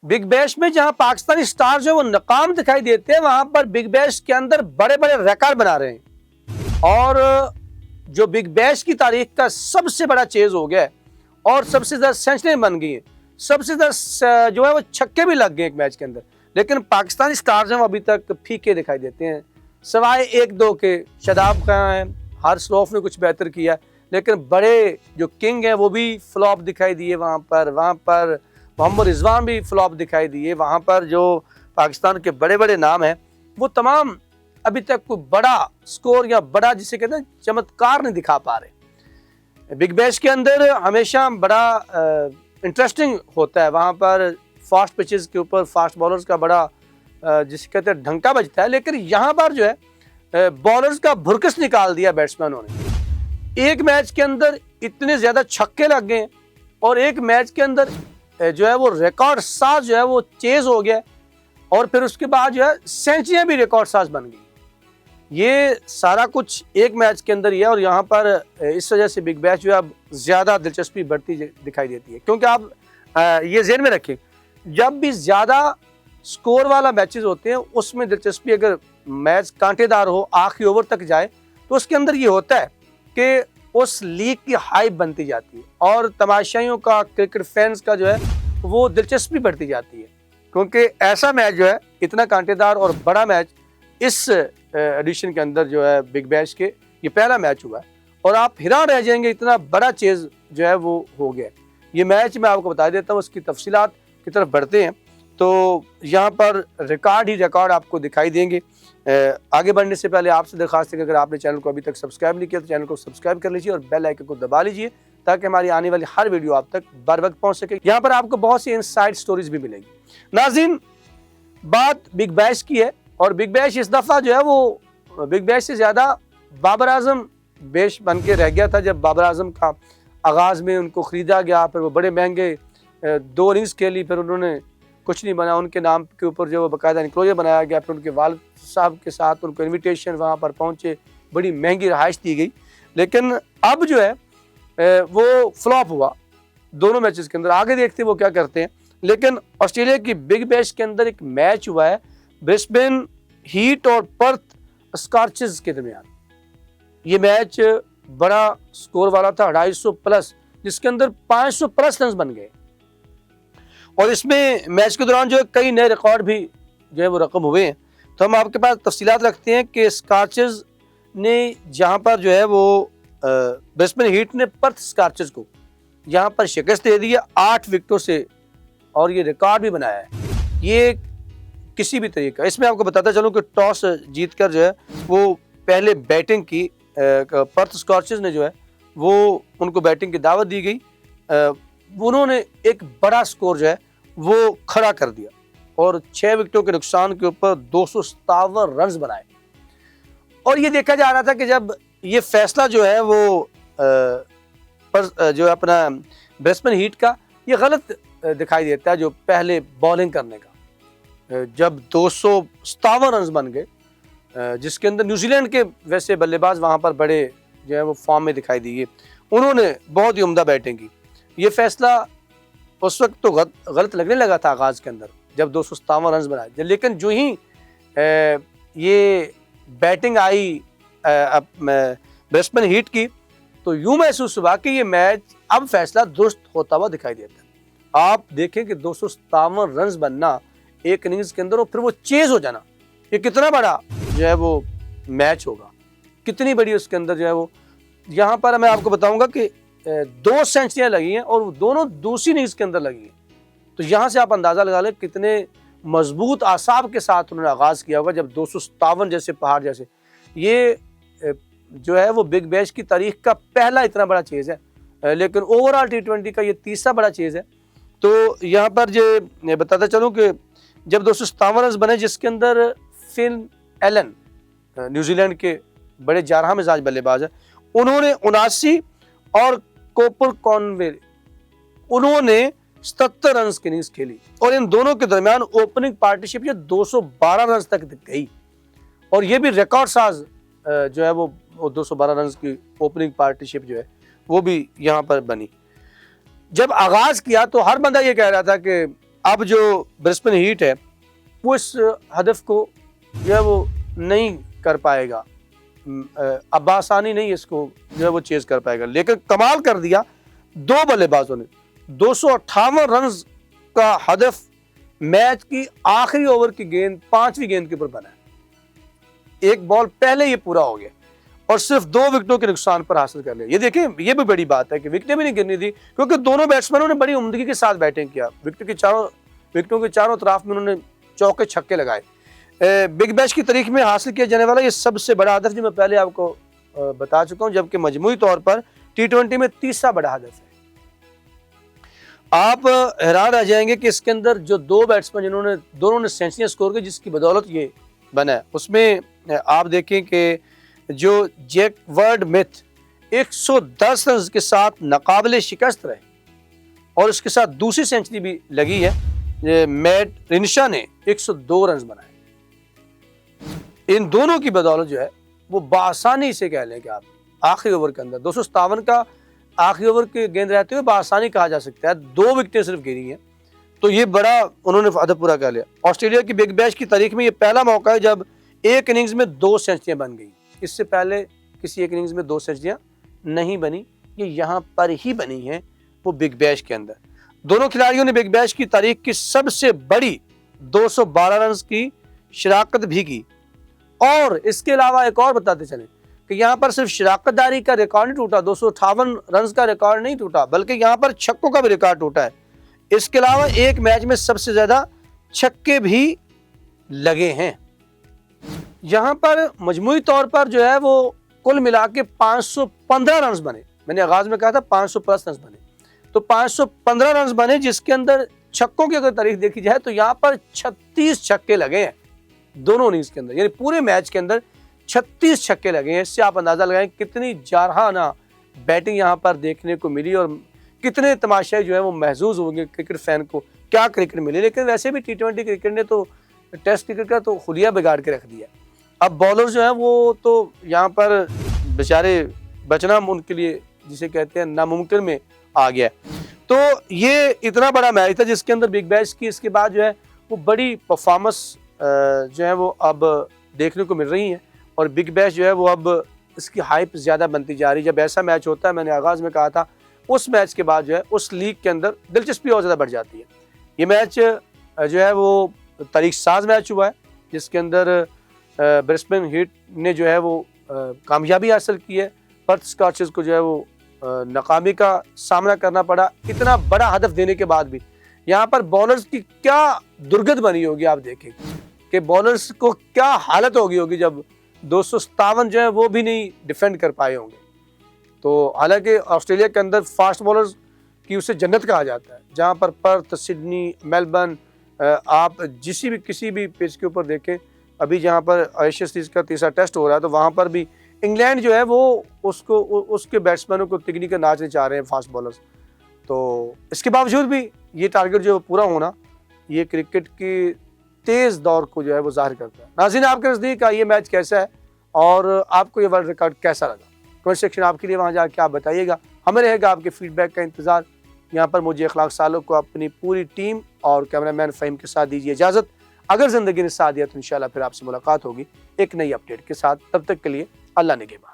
Big bash में जहां Pakistani star जो है वो नाकाम दिखाई देते हैं, वहां पर बिग बैश के अंदर बड़े बड़े रिकॉर्ड बना रहे हैं। और जो बिग बैश की तारीख का सबसे बड़ा चेज हो गया है और सबसे ज्यादा सेंचुरी बन गई है, सबसे ज्यादा जो है वो छक्के भी लग गए एक मैच के अंदर। लेकिन पाकिस्तानी स्टार्स हैं वो अभी तक फीके दिखाई देते हैं, सवाए एक दो के। शादाब खान है, हारिस रऊफ ने कुछ बेहतर किया, लेकिन बड़े जो किंग हैं वो भी फ्लॉप दिखाई दिए वहाँ पर मोहम्मद रिजवान भी फ्लॉप दिखाई दिए। वहाँ पर जो पाकिस्तान के बड़े बड़े नाम हैं वो तमाम अभी तक कोई बड़ा स्कोर या बड़ा जिसे कहते हैं चमत्कार नहीं दिखा पा रहे। बिग बैश के अंदर हमेशा बड़ा इंटरेस्टिंग होता है, वहाँ पर फास्ट पिचेस के ऊपर फास्ट बॉलर्स का बड़ा जिसे कहते हैं ढंका बजता है। लेकिन यहाँ पर जो है बॉलर्स का भुरकस निकाल दिया बैट्समैनों ने। एक मैच के अंदर इतने ज्यादा छक्के लग गए और एक मैच के अंदर जो है वो रिकॉर्ड साज जो है वो चेज हो गया, और फिर उसके बाद जो है सेंचुरियां भी रिकॉर्ड साज बन गई। ये सारा कुछ एक मैच के अंदर ही है और यहाँ पर इस वजह से बिग बैश जो है अब ज्यादा दिलचस्पी बढ़ती दिखाई देती है। क्योंकि आप ये ज़हन में रखें, जब भी ज्यादा स्कोर वाला मैचेस होते हैं उसमें दिलचस्पी, अगर मैच कांटेदार हो आखिरी ओवर तक जाए तो उसके अंदर ये होता है कि उस लीग की हाइप बनती जाती है और तमाशाइयों का, क्रिकेट फैंस का जो है वो दिलचस्पी बढ़ती जाती है। क्योंकि ऐसा मैच जो है इतना कांटेदार और बड़ा मैच इस एडिशन के अंदर जो है बिग बैश के ये पहला मैच हुआ है और आप हैरान रह जाएंगे, इतना बड़ा चेज जो है वो हो गया। ये मैच मैं आपको बता देता हूँ, उसकी तफसीलात की तरफ बढ़ते हैं तो यहाँ पर रिकॉर्ड ही रिकॉर्ड आपको दिखाई देंगे। आगे बढ़ने से पहले आपसे दरखास्त है कि अगर आपने चैनल को अभी तक सब्सक्राइब नहीं किया तो चैनल को सब्सक्राइब कर लीजिए और बेल आइकन को दबा लीजिए ताकि हमारी आने वाली हर वीडियो आप तक बर वक्त पहुंच सके। यहाँ पर आपको बहुत सी इनसाइड स्टोरीज भी मिलेगी। नाज़रीन, बात बिग बैश की है और बिग बैश इस दफ़ा जो है वो बिग बैश से ज़्यादा बाबर आजम बैश बन के रह गया था। जब बाबर आजम का आगाज़ में उनको ख़रीदा गया, फिर वो बड़े महंगे 2 इनिंग्स खेली, फिर उन्होंने कुछ नहीं बना, उनके नाम के ऊपर जो बाकायदा इनक्लोजर बनाया गया, फिर उनके वालिद साहब के साथ उनको इनविटेशन वहाँ पर पहुँचे, बड़ी महंगी रहाइश दी गई। लेकिन अब जो है वो फ्लॉप हुआ दोनों मैचेस के अंदर। आगे देखते हैं वो क्या करते हैं। लेकिन ऑस्ट्रेलिया की बिग बैश के अंदर एक मैच हुआ है ब्रिस्बेन हीट और पर्थ स्कॉर्चेस के दरमियान। ये मैच बड़ा स्कोर वाला था, 250 प्लस, जिसके अंदर 500 प्लस रन बन गए और इसमें मैच के दौरान जो है कई नए रिकॉर्ड भी जो है वो रकम हुए हैं। तो हम आपके पास तफसीलात रखते हैं कि स्कॉर्चेस ने जहाँ पर जो है वो ब्रिस्बेन हीट ने पर्थ स्कॉर्चेस को यहाँ पर शिकस्त दे दी है 8 विकेटों से और ये रिकॉर्ड भी बनाया है। ये किसी भी तरीका, इसमें आपको बताता चलूँ कि टॉस जीतकर जो है वो पहले बैटिंग की, पर्थ स्कॉर्चेस ने जो है वो उनको बैटिंग की दावत दी गई। उन्होंने एक बड़ा स्कोर जो है वो खड़ा कर दिया और 6 विकेटों के नुकसान के ऊपर 257 रन बनाए। और ये देखा जा रहा था कि जब ये फैसला जो है वो जो अपना ब्रिस्बेन हीट का ये गलत दिखाई देता है, जो पहले बॉलिंग करने का, जब 257 रन बन गए, जिसके अंदर न्यूजीलैंड के वैसे बल्लेबाज वहाँ पर बड़े जो है वो फॉर्म में दिखाई दिए, उन्होंने बहुत ही उम्दा बैटिंग की। ये फैसला उस वक्त तो गलत लगने लगा था आगाज़ के अंदर जब 257 रन बनाए, लेकिन जो ही ये बैटिंग आई ब्रिस्बेन हीट की तो यूँ महसूस हुआ कि ये मैच अब फैसला दुरुस्त होता हुआ दिखाई देता है। आप देखें कि 257 रन बनना एक इनिंग्स के अंदर और फिर वो चेज हो जाना, ये कितना बड़ा जो है वो मैच होगा, कितनी बड़ी उसके अंदर जो है वो। यहाँ पर मैं आपको बताऊंगा कि 2 सेंचुरियाँ लगी हैं और दोनों दूसरी इनिंग्स के अंदर लगी हैं। तो यहाँ से आप अंदाज़ा लगा लें कितने मजबूत आसाब के साथ उन्होंने आगाज़ किया होगा जब 257 जैसे पहाड़ जैसे। ये जो है वो बिग बैश की तारीख का पहला इतना बड़ा चेज़ है, लेकिन ओवरऑल T20 का ये तीसरा बड़ा चेज़ है। तो यहाँ पर ये बताता चलूँ कि जब 257 रन बने, जिसके अंदर फिन एलन न्यूजीलैंड के बड़े जारहा मिजाज बल्लेबाज है, उन्होंने 79 और कोपर कॉनवे उन्होंने 77 रन की इनिंग्स खेली और इन दोनों के दरमियान ओपनिंग पार्टनरशिप ये 212 रन तक गई और ये भी रिकॉर्ड साज जो है वो 212 रन की ओपनिंग पार्टनरशिप जो है वो भी यहाँ पर बनी। जब आगाज किया तो हर बंदा ये कह रहा था कि अब जो ब्रिस्बेन हीट है वो इस हदफ को जो है वो नहीं कर पाएगा, अब आसानी नहीं इसको जो है वो चेज कर पाएगा। लेकिन कमाल कर दिया दो बल्लेबाजों ने, 258 रन का हदफ मैच की आखिरी ओवर की गेंद, 5वीं गेंद के ऊपर बना है। एक बॉल पहले ये पूरा हो गया और सिर्फ 2 विकेटों के नुकसान पर हासिल कर लिया। ये देखें, ये भी बड़ी बात है कि विकेटें भी नहीं गिरनी थी, क्योंकि दोनों बैट्समैनों ने बड़ी उम्दगी के साथ बैटिंग किया। विकेटों के चारों तरफ में उन्होंने चौके छक्के लगाए। बिग बैश की तारीख में हासिल किया जाने वाला ये सबसे बड़ा हदफ, जो मैं पहले आपको बता चुका हूं, जबकि मजमूई तौर पर T20 में तीसरा बड़ा हदफ है। आप हैरान रह जाएंगे कि इसके अंदर जो 2 बैट्समैन जिन्होंने दोनों ने सेंचुरियां स्कोर की, जिसकी बदौलत ये बना है, उसमें आप देखें कि जो जैक वर्ड मिथ 110 रन के साथ नाकाबिले शिकस्त रहे और उसके साथ दूसरी सेंचुरी भी लगी है। मैट रिनशा ने 102 रन बनाए। इन दोनों की बदौलत जो है वो बासानी से कह लें कि आप आखिरी ओवर के अंदर 257 का आखिरी ओवर के गेंद रहते हुए बासानी कहा जा सकता है, 2 विकेटें सिर्फ गिरी हैं, तो ये बड़ा उन्होंने हदफ पूरा कर लिया। ऑस्ट्रेलिया की बिग बैश की तारीख में ये पहला मौका है जब एक इनिंग्स में 2 सेंचुरियां बन गई। इससे पहले किसी एक इनिंग्स में 2 सेंचुरियां नहीं बनी, ये यहाँ पर ही बनी है, वो बिग बैश के अंदर। दोनों खिलाड़ियों ने बिग बैश की तारीख की सबसे बड़ी 212 रन की शराकत भी की। और इसके अलावा एक और बताते चले कि यहाँ पर सिर्फ शराकतदारी का रिकॉर्ड नहीं टूटा, 258 रन का रिकॉर्ड नहीं टूटा, बल्कि यहाँ पर छक्कों का भी रिकॉर्ड टूटा है। इसके अलावा एक मैच में सबसे ज्यादा छक्के भी लगे हैं। यहाँ पर मजमूई तौर पर जो है वो कुल मिला के 515 रन बने। मैंने आगाज में कहा था 500 प्लस रन बने, तो 515 रन बने, जिसके अंदर छक्कों की अगर तारीख देखी जाए तो यहाँ पर 36 छक्के लगे हैं दोनों इनिंग्स के अंदर, यानी पूरे मैच के अंदर 36 छक्के लगे हैं। इससे आप अंदाजा लगाएं कितनी जारहाना बैटिंग यहाँ पर देखने को मिली और कितने तमाशाई जो है वो महसूस होंगे क्रिकेट फैन को, क्या क्रिकेट मिली। लेकिन वैसे भी T20 क्रिकेट ने तो टेस्ट क्रिकेट का तो खुलिया बिगाड़ के रख दिया। अब बॉलर जो है वो तो यहाँ पर बेचारे बचना उनके लिए जिसे कहते हैं नामुमकिन में आ गया। तो ये इतना बड़ा मैच था जिसके अंदर बिग बैश की इसके बाद जो है वो बड़ी परफॉर्मेंस जो है वो अब देखने को मिल रही है और बिग बैश जो है वो अब इसकी हाइप ज़्यादा बनती जा रही है। जब ऐसा मैच होता है, मैंने आगाज़ में कहा था, उस मैच के बाद जो है उस लीग के अंदर दिलचस्पी और ज़्यादा बढ़ जाती है। ये मैच जो है वो तारीख साज मैच हुआ है, जिसके अंदर ब्रिस्बेन हीट ने जो है वो कामयाबी हासिल की है। पर्थ स्कॉचेस को जो है वो नाकामी का सामना करना पड़ा, इतना बड़ा हदफ देने के बाद भी। यहाँ पर बॉलर्स की क्या दुर्गत बनी होगी, आप देखें कि बॉलर्स को क्या हालत होगी जब 257 जो है वो भी नहीं डिफेंड कर पाए होंगे। तो हालांकि ऑस्ट्रेलिया के अंदर फास्ट बॉलर्स की उसे जन्नत कहा जाता है, जहाँ पर पर्थ, सिडनी, मेलबर्न, आप किसी भी पिच के ऊपर देखें। अभी जहाँ पर एशिया सीरीज का तीसरा टेस्ट हो रहा है तो वहाँ पर भी इंग्लैंड जो है वो उसके बैट्समैनों को तिगनी का नाचने चाह रहे हैं फास्ट बॉलर्स। तो इसके बावजूद भी ये टारगेट जो पूरा होना, ये क्रिकेट की तेज़ दौर को जो है वो जाहिर करता है। नाज़रीन, आपके नज़दीक का ये मैच कैसा है और आपको ये वर्ल्ड रिकॉर्ड कैसा लगा? कमेंट सेक्शन आपके लिए वहाँ जाके आप बताइएगा। हमें रहेगा आपके फीडबैक का इंतज़ार। यहाँ पर मुझे अखलाक सालों को अपनी पूरी टीम और कैमरामैन फ़हीम के साथ दीजिए इजाज़त। अगर ज़िंदगी ने साथ दिया तो इंशाल्लाह फिर आपसे मुलाकात होगी एक नई अपडेट के साथ। तब तक के लिए अल्लाह निगहबान।